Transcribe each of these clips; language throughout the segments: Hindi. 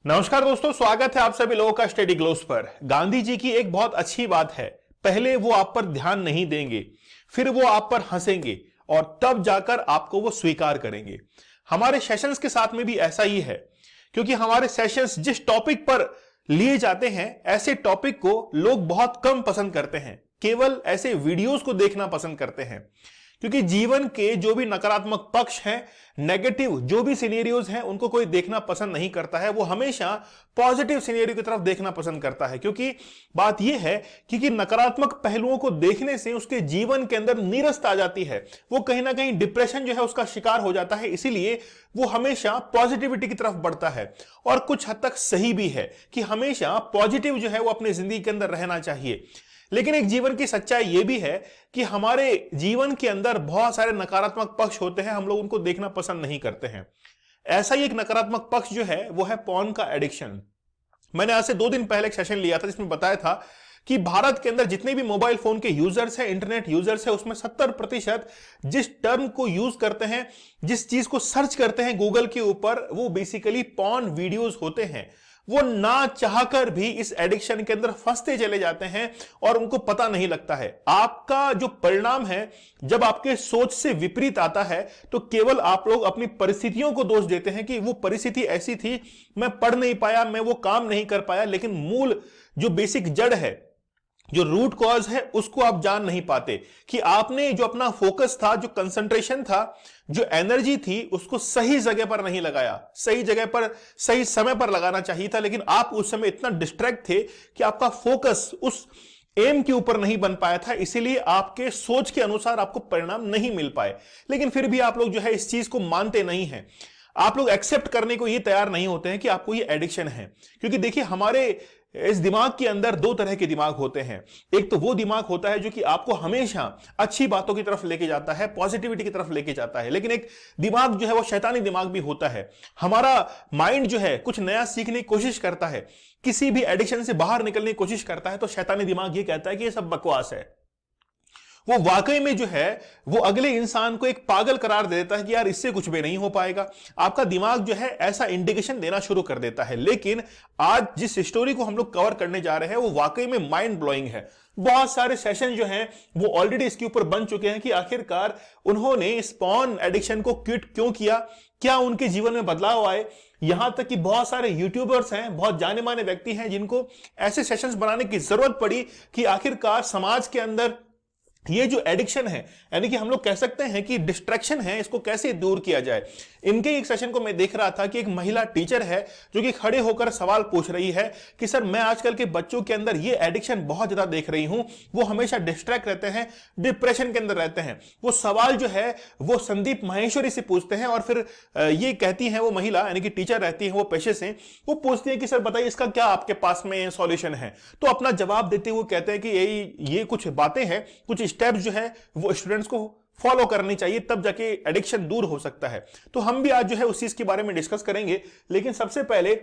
नमस्कार दोस्तों, स्वागत है आप सभी लोगों का स्टडी ग्लोस पर। गांधी जी की एक बहुत अच्छी बात है, पहले वो आप पर ध्यान नहीं देंगे, फिर वो आप पर हंसेंगे और तब जाकर आपको वो स्वीकार करेंगे। हमारे सेशंस के साथ में भी ऐसा ही है, क्योंकि हमारे सेशंस जिस टॉपिक पर लिए जाते हैं, ऐसे टॉपिक को लोग बहुत कम पसंद करते हैं, केवल ऐसे वीडियोस को देखना पसंद करते हैं। क्योंकि जीवन के जो भी नकारात्मक पक्ष हैं, नेगेटिव जो भी सिनेरियोज हैं, उनको कोई देखना पसंद नहीं करता है। वो हमेशा पॉजिटिव सिनेरियो की तरफ देखना पसंद करता है, क्योंकि बात यह है कि नकारात्मक पहलुओं को देखने से उसके जीवन के अंदर नीरसता आ जाती है, वो कहीं ना कहीं डिप्रेशन जो है उसका शिकार हो जाता है। इसीलिए वो हमेशा पॉजिटिविटी की तरफ बढ़ता है। और कुछ हद तक सही भी है कि हमेशा पॉजिटिव जो है वो अपनी जिंदगी के अंदर रहना चाहिए। लेकिन एक जीवन की सच्चाई यह भी है कि हमारे जीवन के अंदर बहुत सारे नकारात्मक पक्ष होते हैं, हम लोग उनको देखना पसंद नहीं करते हैं। ऐसा ही एक नकारात्मक पक्ष जो है वो है पॉर्न का एडिक्शन। मैंने आज से 2 दिन पहले एक सेशन लिया था जिसमें बताया था कि भारत के अंदर जितने भी मोबाइल फोन के यूजर्स हैं, इंटरनेट यूजर्स हैं, उसमें 70% जिस टर्म को यूज करते हैं, जिस चीज को सर्च करते हैं गूगल के ऊपर, वो बेसिकली पॉर्न वीडियोस होते हैं। वो ना चाहकर भी इस एडिक्शन के अंदर फंसते चले जाते हैं और उनको पता नहीं लगता है। आपका जो परिणाम है, जब आपके सोच से विपरीत आता है, तो केवल आप लोग अपनी परिस्थितियों को दोष देते हैं कि वो परिस्थिति ऐसी थी, मैं पढ़ नहीं पाया, मैं वो काम नहीं कर पाया। लेकिन मूल जो बेसिक जड़ है, जो रूट कॉज है, उसको आप जान नहीं पाते कि आपने जो अपना फोकस था, जो कंसंट्रेशन था, जो एनर्जी थी, उसको सही जगह पर नहीं लगाया। सही जगह पर सही समय पर लगाना चाहिए था, लेकिन आप उस समय इतना डिस्ट्रैक्ट थे कि आपका फोकस उस एम के ऊपर नहीं बन पाया था। इसीलिए आपके सोच के अनुसार आपको परिणाम नहीं मिल पाए। लेकिन फिर भी आप लोग जो है इस चीज को मानते नहीं हैं। आप लोग एक्सेप्ट करने को ये तैयार नहीं होते हैं कि आपको ये एडिक्शन है। क्योंकि देखिए, हमारे इस दिमाग के अंदर 2 तरह के दिमाग होते हैं। एक तो वो दिमाग होता है जो कि आपको हमेशा अच्छी बातों की तरफ लेके जाता है, पॉजिटिविटी की तरफ लेके जाता है। लेकिन एक दिमाग जो है वो शैतानी दिमाग भी होता है। हमारा माइंड जो है कुछ नया सीखने की कोशिश करता है, किसी भी एडिक्शन से बाहर निकलने की कोशिश करता है, तो शैतानी दिमाग ये कहता है कि ये सब बकवास है। वो वाकई में जो है वो अगले इंसान को एक पागल करार दे देता है कि यार इससे कुछ भी नहीं हो पाएगा। आपका दिमाग जो है ऐसा इंडिकेशन देना शुरू कर देता है। लेकिन आज जिस स्टोरी को हम लोग कवर करने जा रहे हैं वो वाकई में माइंड ब्लोइंग है। बहुत सारे सेशन जो हैं वो ऑलरेडी इसके ऊपर बन चुके हैं कि आखिरकार उन्होंने इस पॉर्न एडिक्शन को क्विट क्यों किया, क्या उनके जीवन में बदलाव आए। यहां तक कि बहुत सारे यूट्यूबर्स हैं, बहुत जाने माने व्यक्ति हैं, जिनको ऐसे सेशंस बनाने की जरूरत पड़ी कि आखिरकार समाज के अंदर ये जो एडिक्शन है, यानी कि हम लोग कह सकते हैं कि डिस्ट्रैक्शन है, इसको कैसे दूर किया जाए। इनके एक सेशन को मैं देख रहा था कि एक महिला टीचर है जो कि खड़े होकर सवाल पूछ रही है कि सर, मैं आजकल के बच्चों के अंदर ये एडिक्शन बहुत ज्यादा देख रही हूं, वो हमेशा डिस्ट्रैक्ट रहते हैं, डिप्रेशन के अंदर रहते हैं। वो सवाल जो है वो संदीप माहेश्वरी से पूछते हैं और फिर ये कहती है वो महिला, यानी कि टीचर रहती है वो पेशे से, वो पूछती है कि सर बताइए इसका क्या आपके पास में सॉल्यूशन है। तो अपना जवाब देते हुए कहते हैं कि ये कुछ बातें हैं, कुछ स्टेप्स जो है वो स्टूडेंट्स को फॉलो करनी चाहिए, तब जाके एडिक्शन दूर हो सकता है। तो हम भी आज जो है उस चीज के बारे में डिस्कस करेंगे। लेकिन सबसे पहले,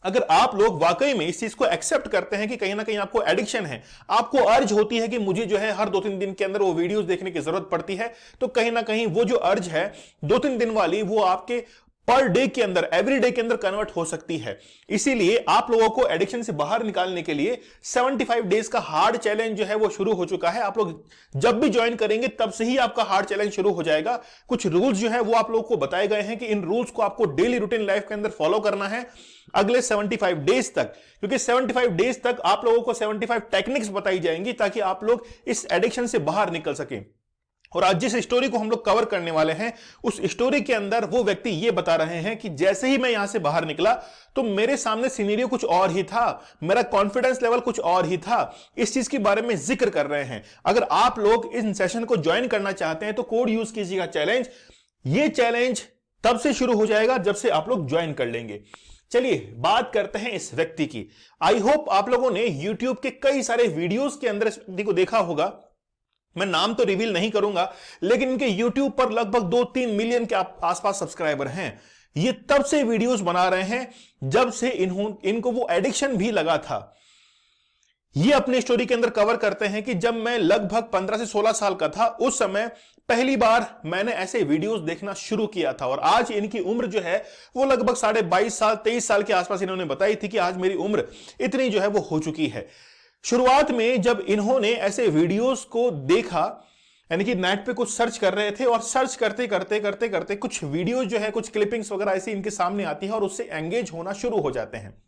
अगर आप लोग वाकई में इस चीज को एक्सेप्ट करते हैं कि कहीं ना कहीं आपको एडिक्शन है, आपको अर्ज होती है कि मुझे जो है हर 2-3 दिन के अंदर वो वीडियोस देखने की जरूरत पड़ती है, तो कहीं ना कहीं वो जो अर्ज है 2-3 दिन वाली, वो आपके पर डे के अंदर, एवरी डे के अंदर कन्वर्ट हो सकती है। इसीलिए आप लोगों को एडिक्शन से बाहर निकालने के लिए 75 डेज का हार्ड चैलेंज जो है वो शुरू हो चुका है। आप लोग जब भी ज्वाइन करेंगे तब से ही आपका हार्ड चैलेंज शुरू हो जाएगा। कुछ रूल्स जो है वो आप लोगों को बताए गए हैं कि इन रूल्स को आपको डेली रूटीन लाइफ के अंदर फॉलो करना है अगले 75 डेज तक। क्योंकि 75 डेज तक आप लोगों को 75 टेक्निक्स बताई जाएंगी ताकि आप लोग इस एडिक्शन से बाहर निकल सकें। और आज जिस स्टोरी को हम लोग कवर करने वाले हैं, उस स्टोरी के अंदर वो व्यक्ति ये बता रहे हैं कि जैसे ही मैं यहां से बाहर निकला तो मेरे सामने सिनेरियो कुछ और ही था, मेरा कॉन्फिडेंस लेवल कुछ और ही था। इस चीज के बारे में जिक्र कर रहे हैं। अगर आप लोग इन सेशन को ज्वाइन करना चाहते हैं तो कोड यूज कीजिएगा चैलेंज। ये चैलेंज तब से शुरू हो जाएगा जब से आप लोग ज्वाइन कर लेंगे। चलिए बात करते हैं इस व्यक्ति की। आई होप आप लोगों ने यूट्यूब के कई सारे वीडियोस के अंदर इस व्यक्ति को देखा होगा। मैं नाम तो रिवील नहीं करूंगा, लेकिन इनके YouTube पर लगभग 2-3 मिलियन के आसपास सब्सक्राइबर हैं। ये तब से वीडियोस बना रहे हैं जब से इनको वो एडिक्शन भी लगा था। ये अपनी स्टोरी के अंदर कवर करते हैं कि जब मैं लगभग 15 से 16 साल का था, उस समय पहली बार मैंने ऐसे वीडियोस देखना शुरू किया था। और आज इनकी उम्र जो है वो लगभग 22.5 साल 23 साल के आसपास इन्होंने बताई थी कि आज मेरी उम्र इतनी जो है वो हो चुकी है। शुरुआत में जब इन्होंने ऐसे वीडियोस को देखा, यानी कि नेट पे कुछ सर्च कर रहे थे और सर्च करते करते करते करते कुछ वीडियो जो है, कुछ क्लिपिंग्स वगैरह ऐसी इनके सामने आती है और उससे एंगेज होना शुरू हो जाते हैं।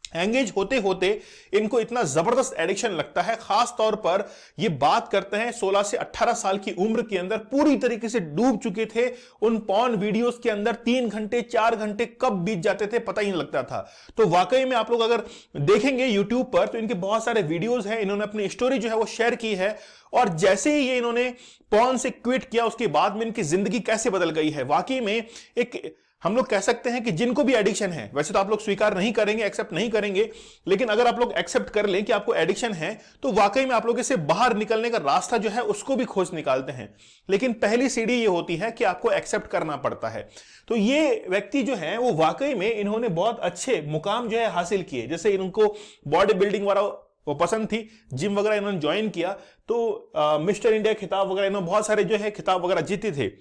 एंगेज होते होते इनको इतना जबरदस्त एडिक्शन लगता है। खास तौर पर ये बात करते हैं 16 से 18 साल की उम्र के अंदर पूरी तरीके से डूब चुके थे उन पॉर्न वीडियोस के अंदर। 3 घंटे 4 घंटे कब बीत जाते थे पता ही नहीं लगता था। तो वाकई में आप लोग अगर देखेंगे यूट्यूब पर तो इनके बहुत सारे वीडियोस हैं, इन्होंने अपनी स्टोरी जो है वो शेयर की है। और जैसे ही ये इन्होंने पॉर्न से क्विट किया उसके बाद में इनकी जिंदगी कैसे बदल गई है। वाकई में एक हम लोग कह सकते हैं कि जिनको भी एडिक्शन है, वैसे तो आप लोग स्वीकार नहीं करेंगे, एक्सेप्ट नहीं करेंगे, लेकिन अगर आप लोग एक्सेप्ट कर लें कि आपको एडिक्शन है तो वाकई में आप लोग इससे बाहर निकलने का रास्ता जो है उसको भी खोज निकालते हैं। लेकिन पहली सीढ़ी ये होती है कि आपको एक्सेप्ट करना पड़ता है। तो ये व्यक्ति जो है वो वाकई में इन्होंने बहुत अच्छे मुकाम जो है हासिल किए। जैसे इनको बॉडी बिल्डिंग वाला वो पसंद थी, जिम वगैरह इन्होंने ज्वाइन किया, तो मिस्टर इंडिया खिताब वगैरह इन्होंने बहुत सारे जो है खिताब वगैरह जीते थे।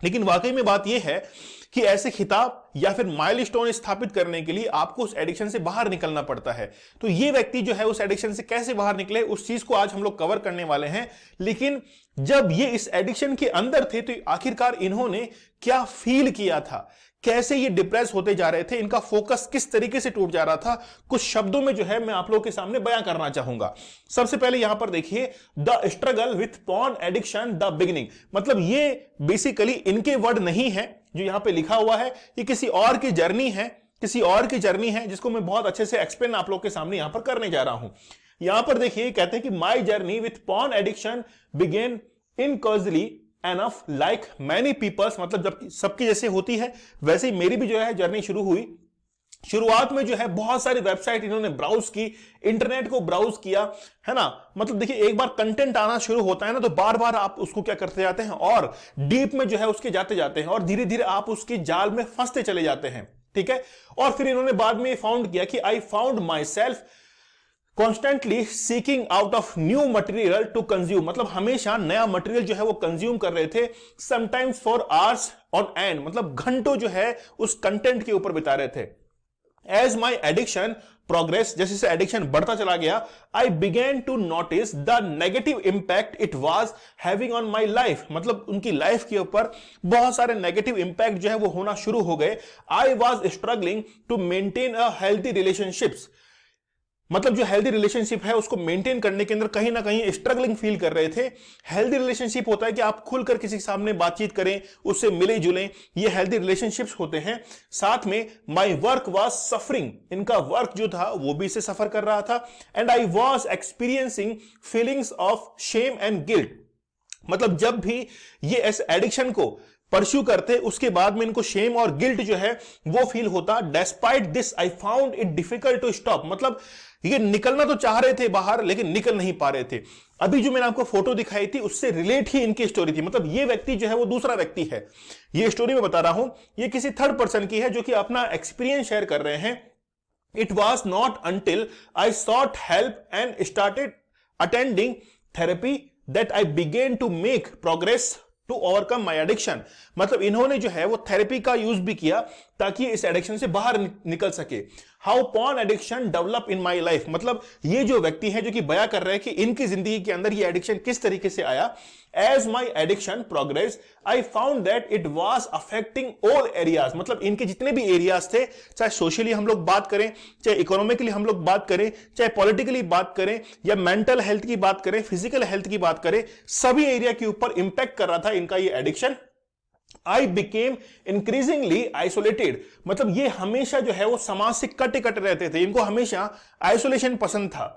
लेकिन वाकई में बात यह है कि ऐसे खिताब या फिर माइलस्टोन स्थापित करने के लिए आपको उस एडिक्शन से बाहर निकलना पड़ता है। तो ये व्यक्ति जो है उस एडिक्शन से कैसे बाहर निकले उस चीज को आज हम लोग कवर करने वाले हैं। लेकिन जब ये इस एडिक्शन के अंदर थे तो आखिरकार इन्होंने क्या फील किया था, कैसे ये डिप्रेस होते जा रहे थे, इनका फोकस किस तरीके से टूट जा रहा था, कुछ शब्दों में जो है मैं आप लोगों के सामने बयां करना चाहूंगा। सबसे पहले यहां पर देखिए, the struggle with porn addiction the beginning. मतलब ये बेसिकली इनके वर्ड नहीं है जो यहां पे लिखा हुआ है, ये किसी और की जर्नी है, किसी और की जर्नी है जिसको मैं बहुत अच्छे से एक्सप्लेन आप लोग के सामने यहां पर करने जा रहा हूं। यहां पर देखिए कहते हैं कि my journey with porn addiction begin in casually enough like many peoples. मतलब जब सबकी जैसे होती है वैसे ही मेरी भी जो है जर्नी शुरू हुई। शुरुआत में जो है बहुत सारी वेबसाइट इन्होंने ब्राउज की, इंटरनेट को ब्राउज किया, है ना। मतलब देखिए एक बार कंटेंट आना शुरू होता है ना तो बार बार आप उसको क्या करते जाते हैं और डीप में जो है उसके जाते जाते हैं और धीरे धीरे आप उसके जाल में फंसते चले जाते हैं, ठीक है। और फिर इन्होंने बाद में फाउंड किया कि I found myself constantly seeking out of new material to consume. मतलब हमेशा नया मटेरियल जो है वो कंज्यूम कर रहे थे, sometimes for hours on and. मतलब घंटों जो है उस कंटेंट के ऊपर बिता रहे थे। एज माई एडिक्शन प्रोग्रेस, जैसे जैसे एडिक्शन बढ़ता चला गया, I begin to notice the negative impact it was having on my life. मतलब उनकी लाइफ के ऊपर बहुत सारे नेगेटिव इंपैक्ट जो है वो होना शुरू हो गए। I was struggling to maintain a healthy relationships. मतलब जो हेल्दी रिलेशनशिप है उसको मेंटेन करने के अंदर कहीं ना कहीं स्ट्रगलिंग फील कर रहे थे। हेल्दी रिलेशनशिप होता है कि आप खुलकर किसी के सामने बातचीत करें, उससे मिले जुलें, ये हेल्दी रिलेशनशिप्स होते हैं। साथ में माय वर्क वाज सफरिंग, इनका वर्क जो था वो भी इसे सफर कर रहा था। And I was experiencing feelings of shame and guilt. मतलब जब भी ये इस एडिक्शन को परस्यू करते उसके बाद में इनको शेम और गिल्ट जो है वो फील होता। Despite this I found it difficult to stop. मतलब ये निकलना तो चाह रहे थे बाहर लेकिन निकल नहीं पा रहे थे। अभी जो मैंने आपको फोटो दिखाई थी उससे रिलेट ही इनकी स्टोरी थी। मतलब ये व्यक्ति जो है वो दूसरा व्यक्ति है, ये स्टोरी मैं बता रहा हूं, ये किसी थर्ड पर्सन की है जो कि अपना एक्सपीरियंस शेयर कर रहे हैं। It was not until I sought help and started attending therapy that I begin to make progress to overcome my addiction. मतलब इन्होंने जो है वो थेरेपी का यूज भी किया ताकि इस एडिक्शन से बाहर निकल सके। How porn addiction develop in my life. मतलब ये जो व्यक्ति है जो कि बयां कर रहे हैं कि इनकी जिंदगी के अंदर ये एडिक्शन किस तरीके से आया। As my addiction progress I found that it was affecting all areas. मतलब इनके जितने भी एरियाज थे, चाहे सोशली हम लोग बात करें, चाहे इकोनॉमिकली हम लोग बात करें, चाहे पॉलिटिकली बात करें, या मेंटल हेल्थ की बात करें, फिजिकल हेल्थ की बात करें, सभी एरिया के ऊपर इंपैक्ट कर रहा था इनका ये addiction. I became increasingly isolated। मतलब ये हमेशा जो है वो समाज से कटे कटे रहते थे, इनको हमेशा आइसोलेशन पसंद था।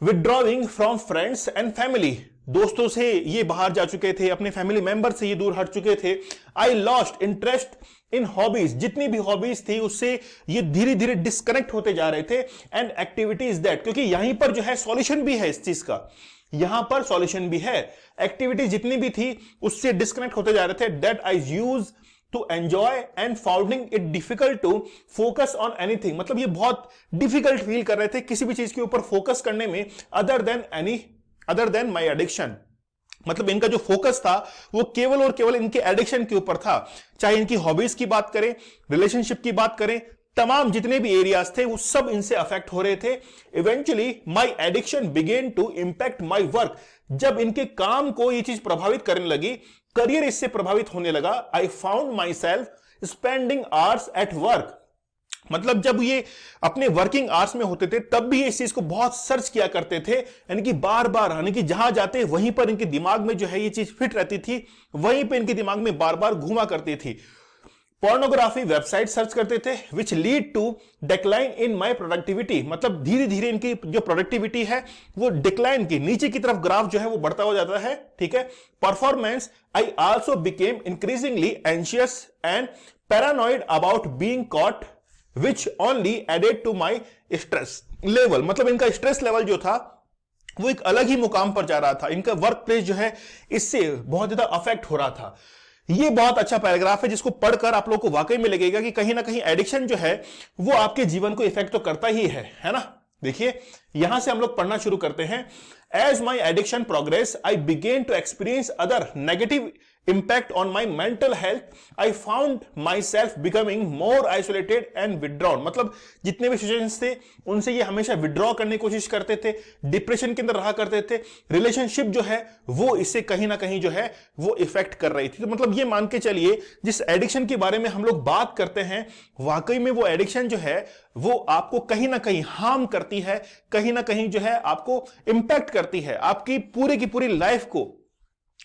Withdrawing from friends and family, दोस्तों से ये बाहर जा चुके थे, अपने फैमिली मेंबर से ये दूर हट चुके थे। I lost interest in hobbies, जितनी भी हॉबीज थी उससे ये धीरे धीरे डिस्कनेक्ट होते जा रहे थे। And activities that, क्योंकि यहीं पर जो है सॉल्यूशन भी है इस चीज का, यहां पर सॉल्यूशन भी है। एक्टिविटी जितनी भी थी उससे डिस्कनेक्ट होते जा रहे थे। That I use to enjoy and founding it difficult to focus on anything. मतलब ये बहुत डिफिकल्ट फील कर रहे थे किसी भी चीज के ऊपर फोकस करने में अदर देन माई एडिक्शन। मतलब इनका जो फोकस था वो केवल और केवल इनके एडिक्शन के ऊपर था। चाहे इनकी हॉबीज की बात करें, रिलेशनशिप की बात करें, तमाम जितने भी एरियाज थे वो सब इनसे अफेक्ट हो रहे थे। Eventually my addiction began to impact my work. जब इनके काम को ये चीज प्रभावित करने लगी, करियर इससे प्रभावित होने लगा। आई found my self spending hours at work. मतलब जब ये अपने वर्किंग आवर्स में होते थे तब भी इस चीज को बहुत सर्च किया करते थे, यानी कि बार बार, यानी कि जहां जाते वहीं पर इनके दिमाग में जो है ये चीज फिट रहती थी, वहीं पे इनके दिमाग में बार बार घुमा करती थी। पोर्नोग्राफी वेबसाइट सर्च करते थे, which lead to decline in my productivity. मतलब धीरे धीरे इनकी जो प्रोडक्टिविटी है वो डिक्लाइन की, नीचे की तरफ ग्राफ जो है वो बढ़ता हो जाता है। ठीक है। Performance, I also became increasingly anxious and paranoid about being caught which only added to my stress level. मतलब इनका स्ट्रेस लेवल जो था वो एक अलग ही मुकाम पर जा रहा था। इनका वर्क प्लेस जो है इससे बहुत ज्यादा अफेक्ट हो रहा था। ये बहुत अच्छा पैराग्राफ है जिसको पढ़कर आप लोगों को वाकई में लगेगा कि कहीं ना कहीं एडिक्शन जो है वो आपके जीवन को इफेक्ट तो करता ही है ना। देखिए यहां से हम लोग पढ़ना शुरू करते हैं। As my addiction progress I begin to experience other negative impact on my mental health. I found myself becoming more isolated and withdrawn. मतलब जितने भी सिचुएशंस थे उनसे ये हमेशा विड्रॉ करने की कोशिश करते थे, डिप्रेशन के अंदर रहा करते थे। रिलेशनशिप जो है वो इससे कहीं ना कहीं जो है वो इफेक्ट कर रही थी। तो मतलब ये मान के चलिए जिस एडिक्शन के बारे में हम लोग बात करते हैं वाकई में वो एडिक्शन जो है वो आपको कहीं ना कहीं हार्म करती है, कहीं ना कहीं जो है आपको इंपैक्ट करती है आपकी पूरी की पूरी लाइफ को।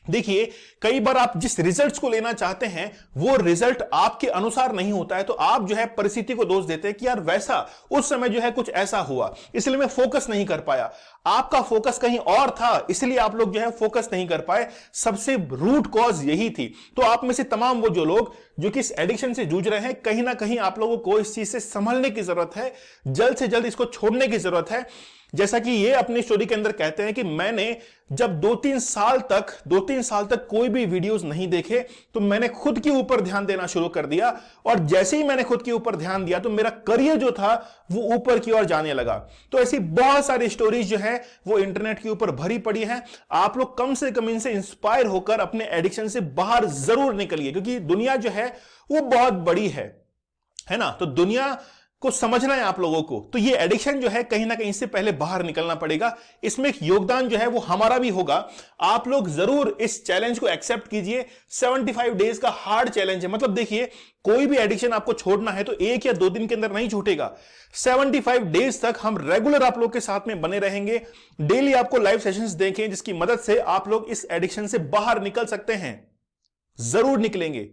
देखिए कई बार आप जिस रिजल्ट्स को लेना चाहते हैं वो रिजल्ट आपके अनुसार नहीं होता है, तो आप जो है परिस्थिति को दोष देते हैं कि यार वैसा उस समय जो है कुछ ऐसा हुआ इसलिए मैं फोकस नहीं कर पाया। आपका फोकस कहीं और था इसलिए आप लोग जो है फोकस नहीं कर पाए। सबसे रूट कॉज यही थी। तो आप में से तमाम वो जो लोग जो कि इस एडिक्शन से जूझ रहे हैं, कहीं ना कहीं आप लोगों को इस चीज से संभलने की जरूरत है, जल्द से जल्द इसको छोड़ने की जरूरत है। जैसा कि ये अपनी स्टोरी के अंदर कहते हैं कि मैंने जब 2-3 साल तक कोई भी वीडियोस नहीं देखे तो मैंने खुद के ऊपर ध्यान देना शुरू कर दिया, और जैसे ही मैंने खुद के ऊपर ध्यान दिया तो मेरा करियर जो था वो ऊपर की ओर जाने लगा। तो ऐसी बहुत सारी स्टोरीज जो है वो इंटरनेट के ऊपर भरी पड़ी है। आप लोग कम से कम इनसे इंस्पायर होकर अपने एडिक्शन से बाहर जरूर निकलिए, क्योंकि दुनिया जो है वो बहुत बड़ी है ना। तो दुनिया को समझना है आप लोगों को। तो ये एडिक्शन जो है कहीं ना कहीं से पहले बाहर निकलना पड़ेगा। इसमें एक योगदान जो है वो हमारा भी होगा। आप लोग जरूर इस चैलेंज को एक्सेप्ट कीजिए। 75 डेज का हार्ड चैलेंज है। मतलब देखिए कोई भी एडिक्शन आपको छोड़ना है तो 1 या 2 दिन के अंदर नहीं छूटेगा। 75 डेज तक हम रेगुलर आप लोग के साथ में बने रहेंगे। डेली आपको लाइव सेशंस देखें जिसकी मदद से आप लोग इस एडिक्शन से बाहर निकल सकते हैं। जरूर निकलेंगे,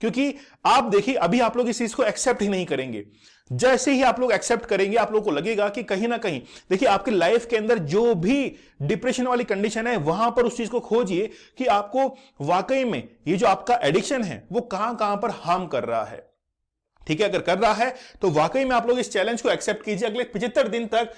क्योंकि आप देखिए अभी आप लोग इस चीज को एक्सेप्ट ही नहीं करेंगे। जैसे ही आप लोग एक्सेप्ट करेंगे आप लोगों को लगेगा कि कहीं ना कहीं, देखिए आपकी लाइफ के अंदर जो भी डिप्रेशन वाली कंडीशन है वहां पर उस चीज को खोजिए कि आपको वाकई में ये जो आपका एडिक्शन है वो कहां कहां पर हार्म कर रहा है। ठीक है, अगर कर रहा है तो वाकई में आप लोग इस चैलेंज को एक्सेप्ट कीजिए। अगले 75 दिन तक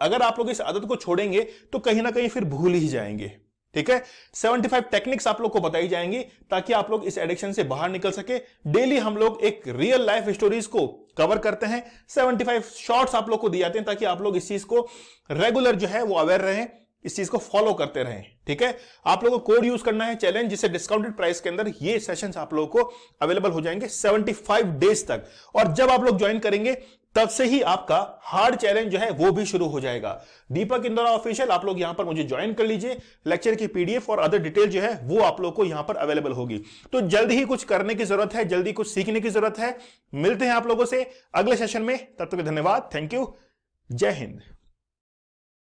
अगर आप लोग इस आदत को छोड़ेंगे तो कहीं ना कहीं फिर भूल ही जाएंगे। ठीक है, 75 टेक्निक्स आप लोग को बताई जाएंगी ताकि आप लोग इस एडिक्शन से बाहर निकल सके। डेली हम लोग एक रियल लाइफ स्टोरीज को कवर करते हैं। 75 शॉर्ट्स आप लोग को दिए जाते हैं ताकि आप लोग इस चीज को रेगुलर जो है वो अवेयर रहें, इस चीज को फॉलो करते रहें। ठीक है, आप लोगों को कोड यूज करना है चैलेंज, जिससे डिस्काउंटेड प्राइस के अंदर ये सेशंस आप लोगों को अवेलेबल हो जाएंगे 75 डेज तक। और जब आप लोग ज्वाइन करेंगे तब से ही आपका हार्ड चैलेंज जो है वो भी शुरू हो जाएगा। दीपक इंदौरा ऑफिशियल, आप लोग यहां पर मुझे ज्वाइन कर लीजिए। लेक्चर की पीडीएफ और अदर डिटेल जो है वो आप लोग को यहां पर अवेलेबल होगी। तो जल्दी ही कुछ करने की जरूरत है, जल्दी कुछ सीखने की जरूरत है। मिलते हैं आप लोगों से अगले सेशन में, तब तक धन्यवाद, थैंक यू, जय हिंद।